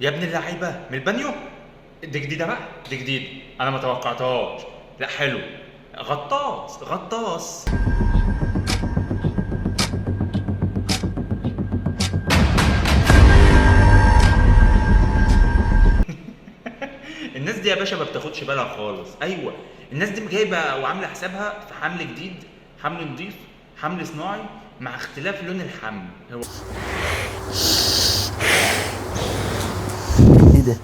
يا ابن اللعيبه من البانيو. دي جديده بقى، دي جديده، انا ما توقعتهاش. لا حلو، غطاس غطاس. الناس دي يا باشا ما بتاخدش بالها خالص. ايوه، الناس دي جايبه وعامله حسابها في حمل جديد، حمل نضيف، حمل صناعي، مع اختلاف لون الحمل. هو ايه ده؟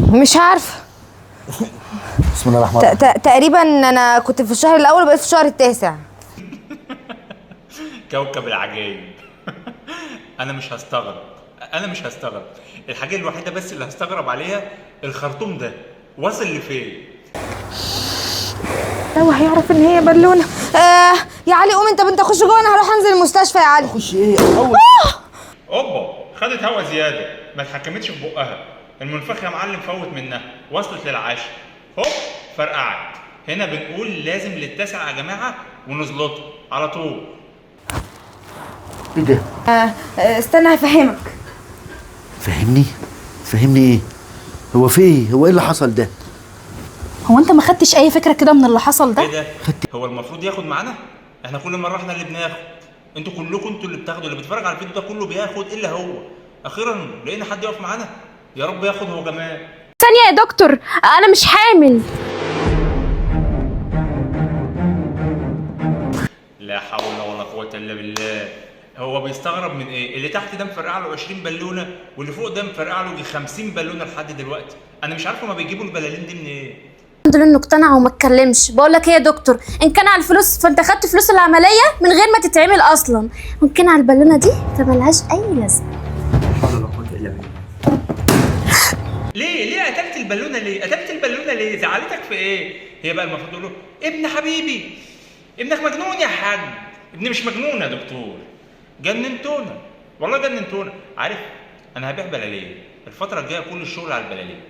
مش عارفه. بسم الله الرحمن الرحيم. تقريبا انا كنت في الشهر الاول وبقيت في الشهر التاسع. كوكب العجائب. انا مش هستغرب، انا مش هستغرب. الحاجه الوحيده بس اللي هستغرب عليها الخرطوم ده واصل لفين. لو هيعرف ان هي بالونه. يا علي قوم انت خش جوه، انا هروح انزل المستشفى يا علي. خش ايه اول؟ اوبا، خدت هوا زياده، ما اتحكمتش في بقها. المنفخ يا معلم فوت منها، وصلت للعاشر، هوب فرقعت. هنا بنقول لازم للتاسع يا جماعه ونزلطه على طول. ايه ده؟ استنى هفهمك. فهمني؟ فهمني ايه؟ هو في ايه؟ هو ايه اللي حصل ده؟ هو انت ما خدتش اي فكره كده من اللي حصل ده؟ ايه ده؟ هو المفروض ياخد معانا؟ احنا كل مره احنا اللي بناخد، انتوا كلكم انتوا اللي بتاخدوا، اللي بيتفرج على الفيديو ده كله بياخد الا هو. اخيرا لقينا حد يقف معانا، يا رب ياخد هو كمان. ثانيه يا دكتور، انا مش حامل. لا حول ولا قوه الا بالله. هو بيستغرب من ايه؟ اللي تحت ده مفرقع له 20 بالونه، واللي فوق ده مفرقع له 50 بالونه لحد دلوقتي. انا مش عارف هما بيجيبوا البلالين دي من ايه. الحمد لله انه اقتنع وما اتكلمش. بقول لك ايه يا دكتور، ان كان على الفلوس فانت خدت فلوس العمليه من غير ما تتعمل اصلا، وان كان على البالونه دي فملهاش اي لازمه. لا حول ولا قوة الا بالله. ليه قتلت البالونه ليه؟ قتلت البالونه ليه؟ زعلتك في ايه؟ هي بقى المفروض تقول له ابن حبيبي، ابنك مجنون يا حاج. ابني مش مجنون يا دكتور، جننتونا والله جننتونا. عارف انا هبيع بلالين الفتره الجايه، كل الشغل على البلالين.